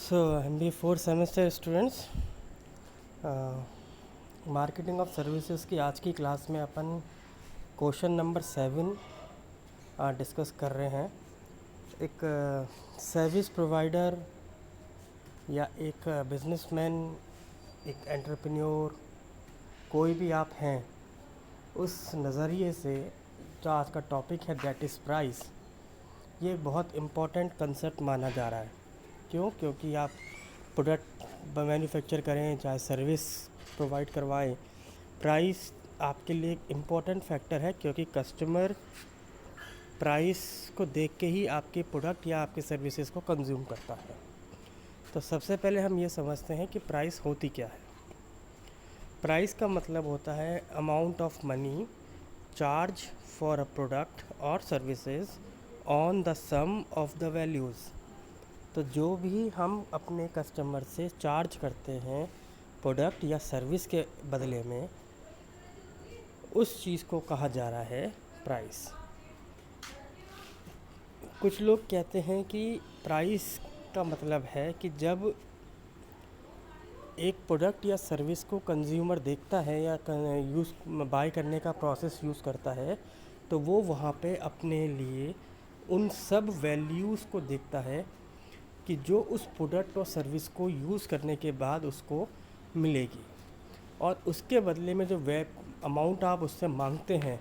So, MBA 4 semester students, marketing of services की आज की क्लास में अपन क्वेश्चन नंबर 7 डिस्कस कर रहे हैं। एक सर्विस प्रोवाइडर या एक बिजनेसमैन, एक एंटरप्रेन्योर, कोई भी आप हैं, उस नज़रिए से जो आज का टॉपिक है दैट इज़ प्राइस, ये एक बहुत इम्पॉर्टेंट कंसेप्ट माना जा रहा है। क्यों? क्योंकि आप प्रोडक्ट मैन्युफैक्चर करें चाहे सर्विस प्रोवाइड करवाएं, प्राइस आपके लिए एक इम्पॉर्टेंट फैक्टर है, क्योंकि कस्टमर प्राइस को देख के ही आपके प्रोडक्ट या आपके सर्विसेज को कंज्यूम करता है। तो सबसे पहले हम ये समझते हैं कि प्राइस होती क्या है। प्राइस का मतलब होता है amount of money charge for a product और services on the sum of the values. तो जो भी हम अपने कस्टमर से चार्ज करते हैं प्रोडक्ट या सर्विस के बदले में, उस चीज़ को कहा जा रहा है प्राइस। कुछ लोग कहते हैं कि प्राइस का मतलब है कि जब एक प्रोडक्ट या सर्विस को कंज्यूमर देखता है या यूज़ बाय करने का प्रोसेस यूज़ करता है, तो वो वहाँ पे अपने लिए उन सब वैल्यूज़ को देखता है कि जो उस प्रोडक्ट और सर्विस को यूज़ करने के बाद उसको मिलेगी, और उसके बदले में जो अमाउंट आप उससे मांगते हैं,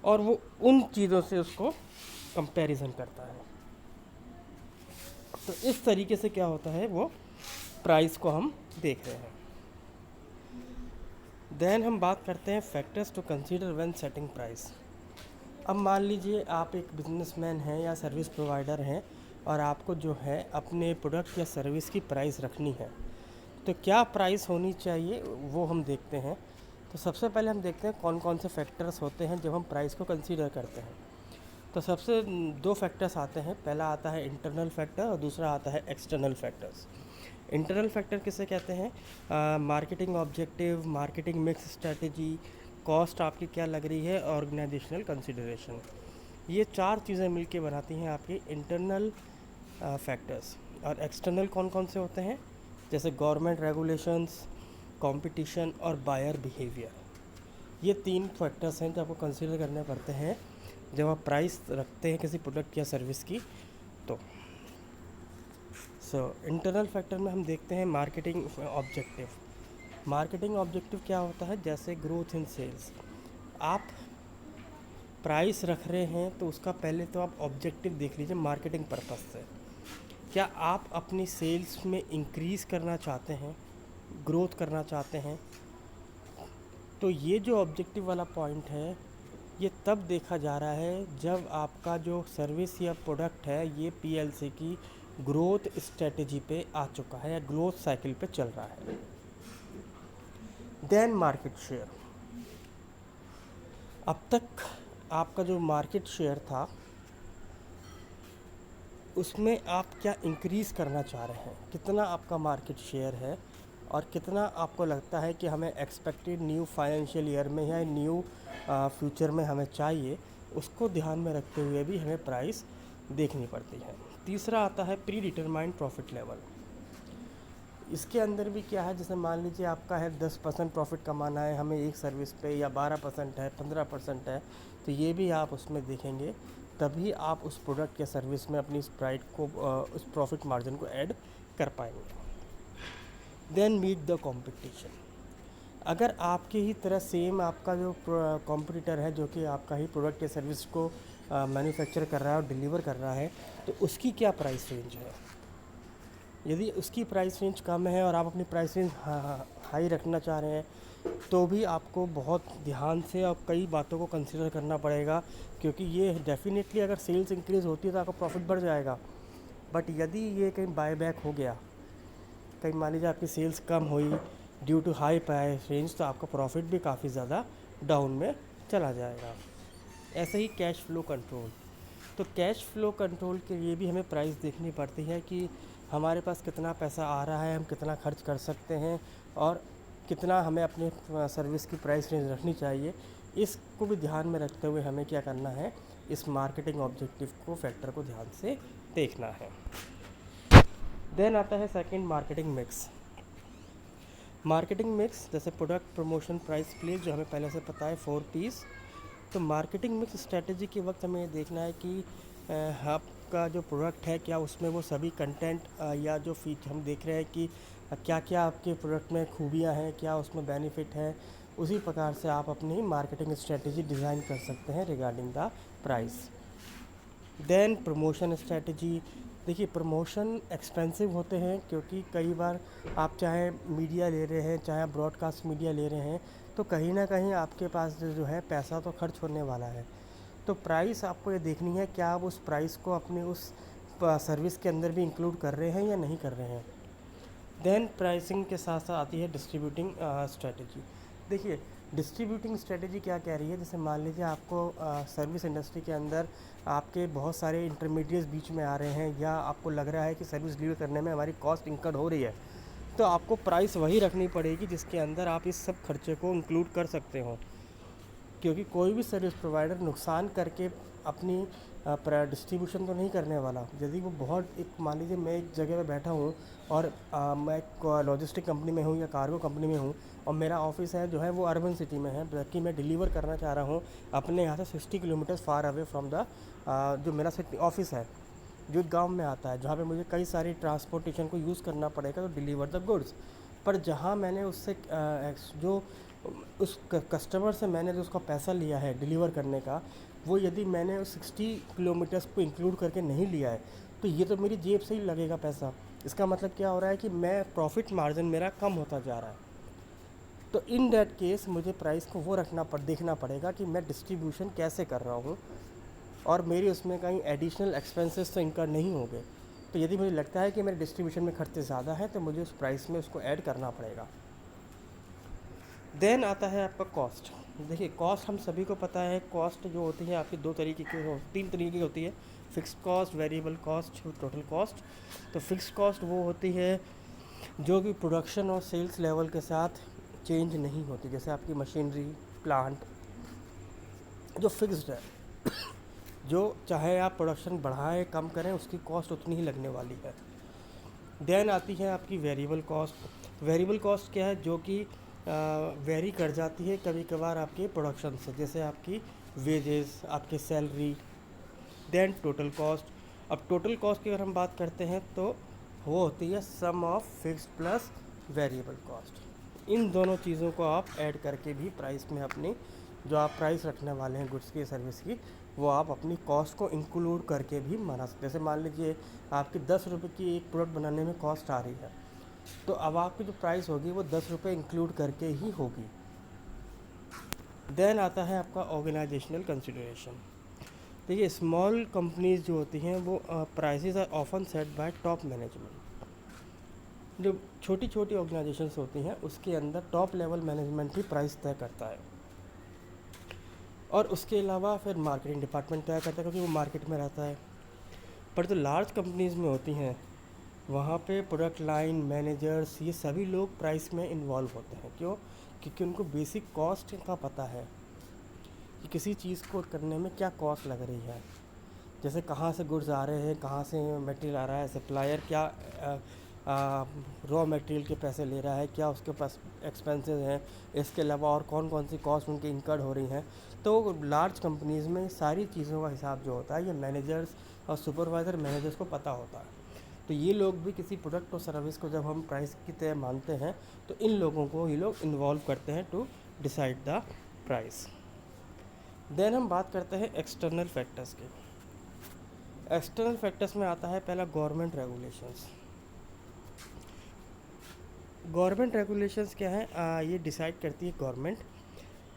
और वो उन चीज़ों से उसको कंपैरिजन करता है। तो इस तरीके से क्या होता है, वो प्राइस को हम देख रहे हैं। देन हम बात करते हैं factors to consider when setting price. अब मान लीजिए आप एक बिजनेसमैन हैं या सर्विस प्रोवाइडर हैं, और आपको जो है अपने प्रोडक्ट या सर्विस की प्राइस रखनी है, तो क्या प्राइस होनी चाहिए वो हम देखते हैं। तो सबसे पहले हम देखते हैं कौन कौन से फैक्टर्स होते हैं जब हम प्राइस को कंसीडर करते हैं। तो सबसे दो फैक्टर्स आते हैं, पहला आता है इंटरनल फैक्टर और दूसरा आता है एक्सटर्नल फैक्टर्स। इंटरनल फैक्टर किसे कहते हैं? Marketing objective, marketing mix strategy, cost आपकी क्या लग रही है, ऑर्गेनाइजेशनल कंसिडरेशन। ये चार चीज़ें मिलके बनाती हैं आपकी इंटरनल फैक्टर्स। और एक्सटर्नल कौन कौन से होते हैं? जैसे गवर्नमेंट रेगुलेशंस, कंपटीशन और बायर बिहेवियर। ये तीन फैक्टर्स हैं जो आपको कंसीडर करने पड़ते हैं जब आप प्राइस रखते हैं किसी प्रोडक्ट या सर्विस की। तो इंटरनल फैक्टर में हम देखते हैं मार्केटिंग ऑब्जेक्टिव। मार्केटिंग ऑब्जेक्टिव क्या होता है? जैसे ग्रोथ इन सेल्स। आप प्राइस रख रहे हैं तो उसका पहले तो आप ऑब्जेक्टिव देख लीजिए मार्केटिंग पर्पस से। क्या आप अपनी सेल्स में इंक्रीज़ करना चाहते हैं, ग्रोथ करना चाहते हैं? तो ये जो ऑब्जेक्टिव वाला पॉइंट है, ये तब देखा जा रहा है जब आपका जो सर्विस या प्रोडक्ट है ये पीएलसी की ग्रोथ स्ट्रेटजी पे आ चुका है या ग्रोथ साइकिल पे चल रहा है। Then market share. अब तक आपका जो मार्केट शेयर था उसमें आप क्या इंक्रीज़ करना चाह रहे हैं, कितना आपका मार्केट शेयर है, और कितना आपको लगता है कि हमें एक्सपेक्टेड न्यू फाइनेंशियल ईयर में या न्यू फ्यूचर में हमें चाहिए, उसको ध्यान में रखते हुए भी हमें प्राइस देखनी पड़ती है। तीसरा आता है प्री डिटरमाइंड प्रॉफिट लेवल। इसके अंदर भी क्या है, जैसे मान लीजिए आपका है 10% प्रॉफिट कमाना है हमें एक सर्विस पे, या 12% है, 15% है, तो ये भी आप उसमें देखेंगे, तभी आप उस प्रोडक्ट या सर्विस में अपनी उस प्रॉफिट मार्जिन को ऐड कर पाएंगे। Then meet the competition. अगर आपके ही तरह सेम आपका जो कॉम्पिटिटर है जो कि आपका ही प्रोडक्ट या सर्विस को मैन्युफैक्चर कर रहा है और डिलीवर कर रहा है, तो उसकी क्या प्राइस रेंज है। यदि उसकी प्राइस रेंज कम है और आप अपनी प्राइस रेंज हाई रखना चाह रहे हैं, तो भी आपको बहुत ध्यान से और कई बातों को कंसिडर करना पड़ेगा, क्योंकि ये डेफिनेटली अगर सेल्स इंक्रीज़ होती है तो आपका प्रॉफिट बढ़ जाएगा। बट यदि ये कहीं बाय बैक हो गया, कहीं मान लीजिए आपकी सेल्स कम हुई due to high price range, तो आपका प्रॉफिट भी काफ़ी ज़्यादा डाउन में चला जाएगा। ऐसे ही कैश फ्लो कंट्रोल। तो कैश फ्लो कंट्रोल के लिए भी हमें प्राइस देखनी पड़ती है कि हमारे पास कितना पैसा आ रहा है, हम कितना खर्च कर सकते हैं, और कितना हमें अपने सर्विस की प्राइस रेंज रखनी चाहिए। इसको भी ध्यान में रखते हुए हमें क्या करना है, इस मार्केटिंग ऑब्जेक्टिव को फैक्टर को ध्यान से देखना है। देन आता है second marketing mix. Marketing mix जैसे प्रोडक्ट, प्रमोशन, प्राइस, प्लेस, जो हमें पहले से पता है 4 Ps। तो मार्केटिंग मिक्स स्ट्रेटजी के वक्त हमें ये देखना है कि आपका जो प्रोडक्ट है क्या उसमें वो सभी कंटेंट या जो फीच हम देख रहे हैं कि क्या क्या आपके प्रोडक्ट में खूबियाँ हैं, क्या उसमें बेनिफिट है, उसी प्रकार से आप अपनी मार्केटिंग स्ट्रेटजी डिज़ाइन कर सकते हैं regarding the price. Then promotion strategy. देखिए प्रमोशन एक्सपेंसिव होते हैं क्योंकि कई बार आप चाहे मीडिया ले रहे हैं, चाहे ब्रॉडकास्ट मीडिया ले रहे हैं, तो कहीं ना कहीं आपके पास जो है पैसा तो खर्च होने वाला है। तो प्राइस आपको ये देखनी है क्या आप उस प्राइस को अपने उस सर्विस के अंदर भी इंक्लूड कर रहे हैं या नहीं कर रहे हैं। देन प्राइसिंग के साथ साथ आती है डिस्ट्रीब्यूटिंग स्ट्रेटजी। देखिए डिस्ट्रीब्यूटिंग स्ट्रेटजी क्या कह रही है, जैसे मान लीजिए आपको सर्विस इंडस्ट्री के अंदर आपके बहुत सारे इंटरमीडिएट्स बीच में आ रहे हैं, या आपको लग रहा है कि सर्विस डिलीवर करने में हमारी कॉस्ट इंकर्ड हो रही है, तो आपको प्राइस वही रखनी पड़ेगी जिसके अंदर आप इस सब खर्चे को इंक्लूड कर सकते हो। क्योंकि कोई भी सर्विस प्रोवाइडर नुकसान करके अपनी डिस्ट्रीब्यूशन तो नहीं करने वाला। यदि वो बहुत एक मान लीजिए मैं एक जगह पे बैठा हूँ और मैं लॉजिस्टिक कंपनी में हूँ या कार्गो कंपनी में हूँ, और मेरा ऑफिस है जो है वो अर्बन सिटी में है, जबकि मैं डिलीवर करना चाह रहा हूँ अपने यहाँ से 60 kilometre far away from the जो मेरा ऑफिस है, जो एक गाँव में आता है, जहाँ पे मुझे कई सारी ट्रांसपोर्टेशन को यूज़ करना पड़ेगा तो डिलीवर द गुड्स। पर जहाँ मैंने उससे जो उस कस्टमर से मैंने जो उसका पैसा लिया है डिलीवर करने का, वो यदि मैंने उस 60 किलोमीटर्स को इंक्लूड करके नहीं लिया है, तो ये तो मेरी जेब से ही लगेगा पैसा। इसका मतलब क्या हो रहा है कि मैं प्रॉफिट मार्जिन मेरा कम होता जा रहा है। तो इन दैट केस मुझे प्राइस को वो देखना पड़ेगा कि मैं डिस्ट्रीब्यूशन कैसे कर रहा हूँ, और मेरी उसमें कहीं एडिशनल एक्सपेंसेस तो इनकर नहीं होंगे। तो यदि मुझे लगता है कि मेरे डिस्ट्रीब्यूशन में खर्चे ज़्यादा हैं तो मुझे उस प्राइस में उसको ऐड करना पड़ेगा। देन आता है आपका कॉस्ट। देखिए कॉस्ट हम सभी को पता है, कॉस्ट जो होती है आपकी तीन तरीके की होती है, fixed cost, variable cost, total cost. तो फिक्स्ड कॉस्ट वो होती है जो कि प्रोडक्शन और सेल्स लेवल के साथ चेंज नहीं होती, जैसे आपकी मशीनरी, प्लांट, जो फिक्स्ड है, जो चाहे आप प्रोडक्शन बढ़ाएं कम करें उसकी कॉस्ट उतनी ही लगने वाली है। देन आती है आपकी वेरिएबल कॉस्ट। वेरिएबल कॉस्ट क्या है, जो कि वेरी कर जाती है कभी कभार आपके प्रोडक्शन से, जैसे आपकी वेजेस, आपकी सैलरी। Then total cost. अब टोटल कॉस्ट की अगर हम बात करते हैं तो वो होती है sum of fixed plus variable cost. इन दोनों चीज़ों को आप ऐड करके भी प्राइस में अपनी जो आप प्राइस रखने वाले हैं गुड्स की, सर्विस की, वो आप अपनी कॉस्ट को इंक्लूड करके भी बना सकते हैं। जैसे मान लीजिए आपकी 10 रुपये की एक प्रोडक्ट बनाने में कॉस्ट आ रही है, तो अब आपकी जो प्राइस होगी वो 10 रुपये इंक्लूड करके ही होगी। देन आता है आपका ऑर्गेनाइजेशनल कंसिडरेशन। देखिए स्मॉल कंपनीज जो होती हैं वो prices are often set by top management. जो छोटी छोटी ऑर्गेनाइजेशंस होती हैं उसके अंदर टॉप लेवल मैनेजमेंट ही प्राइस तय करता है, और उसके अलावा फिर मार्केटिंग डिपार्टमेंट तय करता है क्योंकि वो मार्केट में रहता है। पर जो लार्ज कंपनीज़ में होती हैं वहाँ पे प्रोडक्ट लाइन मैनेजर्स ये सभी लोग प्राइस में इन्वॉल्व होते हैं। क्यों? क्योंकि उनको बेसिक कॉस्ट का पता है कि किसी चीज़ को करने में क्या कॉस्ट लग रही है, जैसे कहाँ से गुड्स आ रहे हैं, कहाँ से मटेरियल आ रहा है, सप्लायर क्या रॉ मटेरियल के पैसे ले रहा है, क्या उसके पास एक्सपेंसेस हैं, इसके अलावा और कौन कौन सी कॉस्ट उनकी इंकर्ड हो रही हैं। तो लार्ज कंपनीज़ में सारी चीज़ों का हिसाब जो होता है ये मैनेजर्स और सुपरवाइज़र मैनेजर्स को पता होता है। तो ये लोग भी किसी प्रोडक्ट और सर्विस को जब हम प्राइस की तय मानते हैं तो इन लोगों को ये लोग इन्वॉल्व करते हैं to decide the price. Then हम बात करते हैं एक्सटर्नल फैक्टर्स के। एक्सटर्नल फैक्टर्स में आता है पहला गवर्नमेंट रेगुलेशंस। गवर्नमेंट रेगुलेशंस क्या है, ये डिसाइड करती है गवर्नमेंट,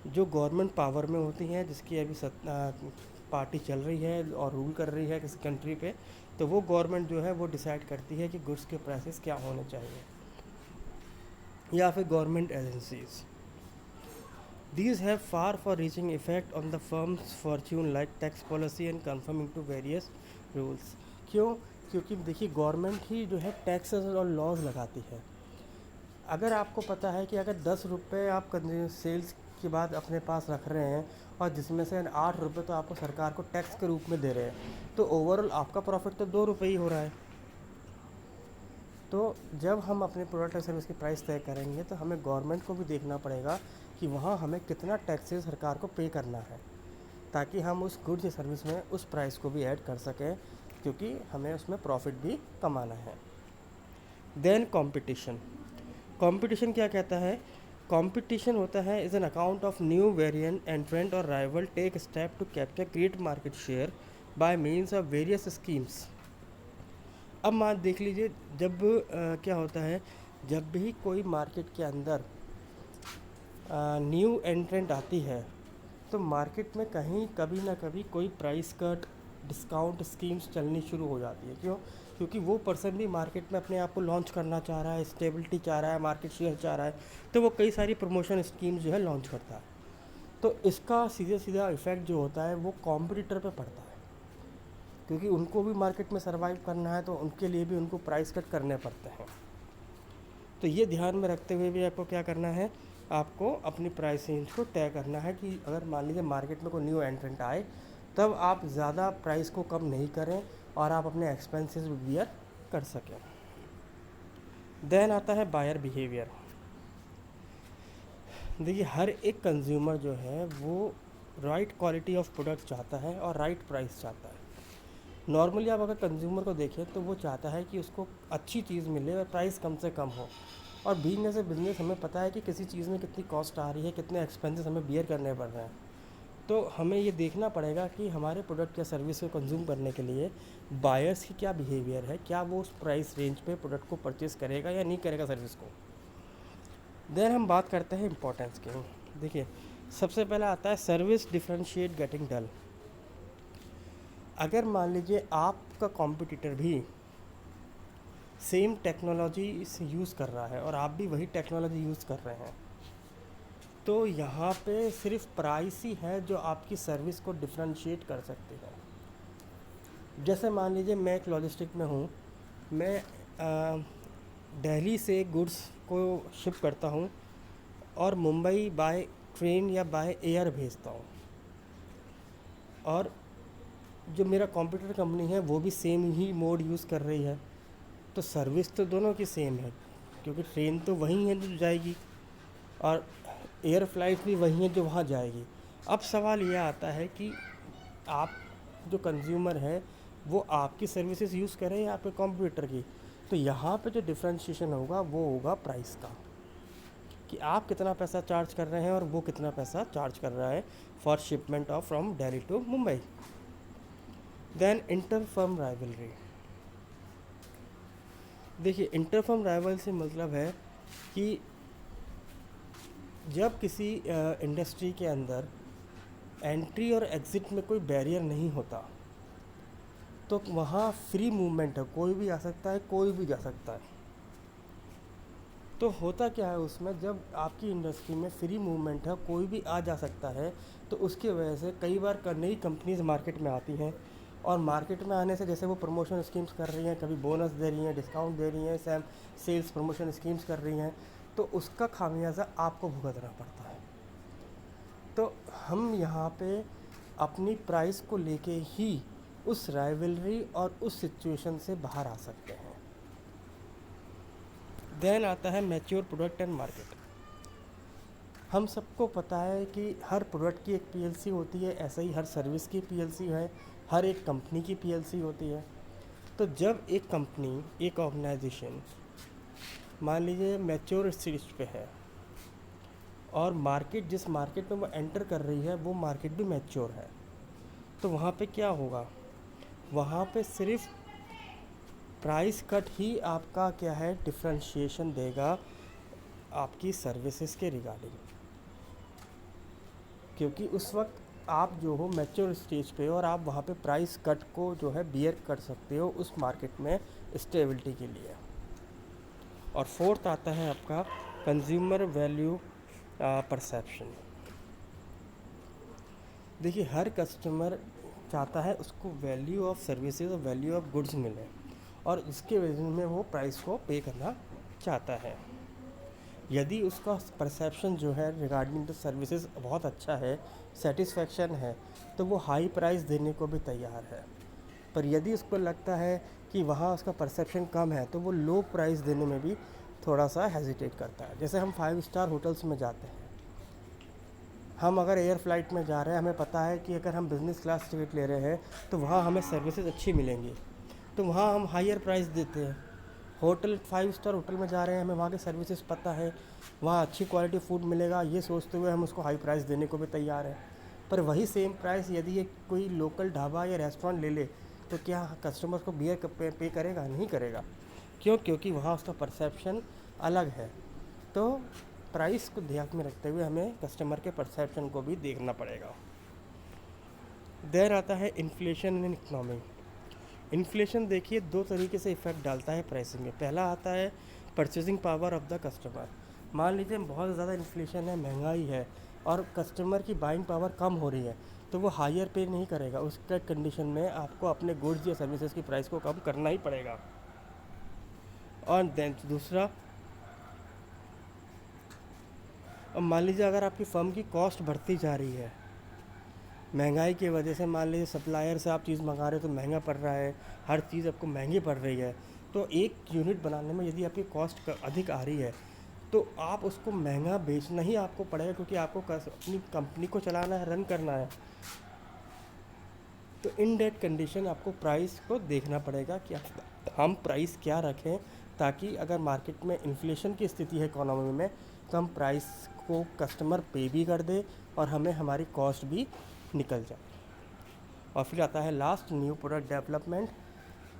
जो गवर्नमेंट पावर में होती है, जिसकी अभी पार्टी चल रही है और रूल कर रही है किसी कंट्री पे, तो वो गवर्नमेंट जो है वो डिसाइड करती है कि गुड्स के प्राइसेस क्या होने चाहिए। या फिर government agencies, these have far for reaching effect on the firm's fortune like tax policy and conforming to various rules। क्यों? क्योंकि देखिए गवर्नमेंट ही जो है टैक्सेस और लॉज लगाती है। अगर आपको पता है कि अगर 10 रुपये आप सेल्स के बाद अपने पास रख रहे हैं और जिसमें से 8 रुपये तो आपको सरकार को टैक्स के रूप में दे रहे हैं, तो ओवरऑल आपका प्रॉफिट तो 2 रुपये ही हो रहा है। तो जब हम अपने प्रोडक्ट या सर्विस की प्राइस तय करेंगे तो हमें गवर्नमेंट को भी देखना पड़ेगा कि वहाँ हमें कितना टैक्सेस सरकार को पे करना है, ताकि हम उस गुड्स या सर्विस में उस प्राइस को भी ऐड कर सकें, क्योंकि हमें उसमें प्रॉफिट भी कमाना है। Then competition. कंपटीशन क्या कहता है? कंपटीशन होता है is an account of new variant entrant और rival take step to capture great market share by means of various schemes. अब मान देख लीजिए, जब क्या होता है, जब भी कोई मार्केट के अंदर न्यू एंट्रेंट आती है तो मार्केट में कहीं कभी ना कभी कोई प्राइस कट, डिस्काउंट स्कीम्स चलनी शुरू हो जाती है। क्यों? क्योंकि वो पर्सन भी मार्केट में अपने आप को लॉन्च करना चाह रहा है, स्टेबिलिटी चाह रहा है, मार्केट शेयर चाह रहा है, तो वो कई सारी प्रमोशन स्कीम्स जो है लॉन्च करता है। तो इसका सीधा सीधा इफ़ेक्ट जो होता है वो कॉम्पिटिटर पे पड़ता है, क्योंकि उनको भी मार्केट में सर्वाइव करना है, तो उनके लिए भी उनको प्राइस कट करने पड़ते हैं। तो ये ध्यान में रखते हुए भी आपको क्या करना है, आपको अपनी प्राइस रेंज को तय करना है कि अगर मान लीजिए मार्केट में कोई न्यू एंट्रेंट आए, तब आप ज़्यादा प्राइस को कम नहीं करें और आप अपने एक्सपेंसेस भी बियर कर सकें। देन आता है बायर बिहेवियर। देखिए, हर एक कंज्यूमर जो है वो राइट क्वालिटी ऑफ प्रोडक्ट चाहता है और राइट प्राइस चाहता है। नॉर्मली आप अगर कंज्यूमर को देखें तो वो चाहता है कि उसको अच्छी चीज़ मिले और प्राइस कम से कम हो। और बीइंग एज ए बिजनेस हमें पता है कि किसी चीज़ में कितनी कॉस्ट आ रही है, कितने एक्सपेंसेस हमें बियर करने पड़ रहे हैं। तो हमें ये देखना पड़ेगा कि हमारे प्रोडक्ट या सर्विस को कंज्यूम करने के लिए बायर्स की क्या बिहेवियर है, क्या वो उस प्राइस रेंज पे प्रोडक्ट को परचेस करेगा या नहीं करेगा सर्विस को। देन हम बात करते हैं इंपॉर्टेंस की। देखिए, सबसे पहला आता है सर्विस डिफरेंशिएट गेटिंग डल। अगर मान लीजिए आपका कॉम्पिटिटर भी सेम टेक्नोलॉजी से यूज़ कर रहा है और आप भी वही टेक्नोलॉजी यूज़ कर रहे हैं, तो यहाँ पे सिर्फ प्राइस ही है जो आपकी सर्विस को डिफरेंशिएट कर सकती है। जैसे मान लीजिए मैं एक लॉजिस्टिक में हूँ, मैं दिल्ली से गुड्स को शिप करता हूँ और मुंबई बाय ट्रेन या बाय एयर भेजता हूँ, और जो मेरा कॉम्पिटिटर कंपनी है वो भी सेम ही मोड यूज़ कर रही है, तो सर्विस तो दोनों की सेम है, क्योंकि ट्रेन तो वही है जो जाएगी और एयर फ्लाइट भी वही है जो वहाँ जाएगी। अब सवाल यह आता है कि आप जो कंज्यूमर है वो आपकी सर्विसेज यूज़ करें या आपके कॉम्पिटिटर की। तो यहाँ पे जो डिफरेंशिएशन होगा वो होगा प्राइस का, कि आप कितना पैसा चार्ज कर रहे हैं और वो कितना पैसा चार्ज कर रहा है for shipment of from Delhi to Mumbai. Then inter firm rivalry. देखिए, इंटर फर्म राइवल से मतलब है कि जब किसी इंडस्ट्री के अंदर एंट्री और एग्ज़िट में कोई बैरियर नहीं होता, तो वहाँ फ्री मूवमेंट है, कोई भी आ सकता है, कोई भी जा सकता है। तो होता क्या है उसमें, जब आपकी इंडस्ट्री में फ्री मूवमेंट है, कोई भी आ जा सकता है, तो उसकी वजह से कई बार नई कंपनीज मार्केट में आती हैं, और मार्केट में आने से जैसे वो प्रमोशन स्कीम्स कर रही हैं, कभी बोनस दे रही हैं, डिस्काउंट दे रही हैं, सेल्स प्रमोशन स्कीम्स कर रही हैं, तो उसका खामियाजा आपको भुगतना पड़ता है। तो हम यहाँ पे अपनी प्राइस को लेके ही उस राइवलरी और उस सिचुएशन से बाहर आ सकते हैं। देन आता है मैच्योर प्रोडक्ट एंड मार्केट। हम सबको पता है कि हर प्रोडक्ट की एक पीएलसी होती है, ऐसे ही हर सर्विस की पीएलसी है, हर एक कंपनी की पीएलसी होती है। तो जब एक कंपनी, एक ऑर्गेनाइजेशन मान लीजिए मैच्योर स्टेज पे है और मार्केट, जिस मार्केट में वो एंटर कर रही है वो मार्केट भी मैच्योर है, तो वहाँ पे क्या होगा, वहाँ पे सिर्फ प्राइस कट ही आपका क्या है, डिफरेंशिएशन देगा आपकी सर्विसेज के रिगार्डिंग। क्योंकि उस वक्त आप जो हो मैच्योर स्टेज पे हो और आप वहाँ पे प्राइस कट को जो है बियर कर सकते हो उस मार्केट में स्टेबिलिटी के लिए। और फोर्थ आता है आपका कंज्यूमर वैल्यू परसेप्शन। देखिए, हर कस्टमर चाहता है उसको वैल्यू ऑफ सर्विसेज और वैल्यू ऑफ गुड्स मिले, और इसके वजह में वो प्राइस को पे करना चाहता है। यदि उसका परसेप्शन जो है रिगार्डिंग द सर्विसेज बहुत अच्छा है, सेटिस्फेक्शन है, तो वो हाई प्राइस देने को भी तैयार है। पर यदि उसको लगता है कि वहाँ उसका परसेप्शन कम है, तो वो लो प्राइस देने में भी थोड़ा सा हेजिटेट करता है। जैसे हम 5 स्टार होटल्स में जाते हैं, हम अगर एयर फ्लाइट में जा रहे हैं, हमें पता है कि अगर हम बिज़नेस क्लास टिकट ले रहे हैं तो वहाँ हमें सर्विसेज अच्छी मिलेंगी, तो वहाँ हम हायर प्राइस देते हैं। होटल 5 स्टार होटल में जा रहे हैं, हमें वहाँ के सर्विसेज पता है, वहाँ अच्छी क्वालिटी फूड मिलेगा, ये सोचते हुए हम उसको हाई प्राइस देने को भी तैयार हैं। पर वही सेम प्राइस यदि ये कोई लोकल ढाबा या रेस्टोरेंट ले ले, तो क्या कस्टमर को बियर पे करेगा? नहीं करेगा। क्यों? क्योंकि वहाँ उसका परसेप्शन अलग है। तो प्राइस को ध्यान में रखते हुए हमें कस्टमर के परसेप्शन को भी देखना पड़ेगा। देर आता है इन्फ्लेशन इन इकनॉमी। इन्फ्लेशन देखिए दो तरीके से इफ़ेक्ट डालता है प्राइसिंग में। पहला आता है purchasing power of the customer. मान लीजिए बहुत ज़्यादा इन्फ्लेशन है, महंगाई है और कस्टमर की बाइंग पावर कम हो रही है, तो वो हायर पे नहीं करेगा। उसके कंडीशन में आपको अपने गुड्स या सर्विसेज की प्राइस को कम करना ही पड़ेगा। और देन दूसरा, अब मान लीजिए अगर आपकी फ़र्म की कॉस्ट बढ़ती जा रही है महंगाई की वजह से, मान लीजिए सप्लायर से आप चीज़ मंगा रहे हो तो महंगा पड़ रहा है, हर चीज़ आपको महंगी पड़ रही है, तो एक यूनिट बनाने में यदि आपकी कॉस्ट अधिक आ रही है तो आप उसको महंगा बेचना ही आपको पड़ेगा, क्योंकि आपको अपनी कंपनी को चलाना है, रन करना है। तो इन डेट कंडीशन आपको प्राइस को देखना पड़ेगा कि हम प्राइस क्या रखें, ताकि अगर मार्केट में इन्फ्लेशन की स्थिति है इकोनॉमी में, तो हम प्राइस को कस्टमर पे भी कर दे और हमें हमारी कॉस्ट भी निकल जाए। और फिर आता है लास्ट, न्यू प्रोडक्ट डेवलपमेंट।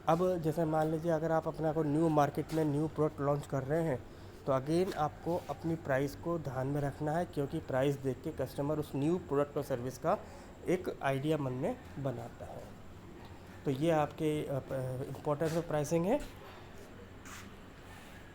अब जैसे मान लीजिए अगर आप अपना को न्यू मार्केट में न्यू प्रोडक्ट लॉन्च कर रहे हैं, तो अगेन आपको अपनी प्राइस को ध्यान में रखना है, क्योंकि प्राइस देख के कस्टमर उस न्यू प्रोडक्ट और सर्विस का एक आइडिया मन में बनाता है। तो ये आपके इम्पोर्टेंस ऑफ प्राइसिंग है।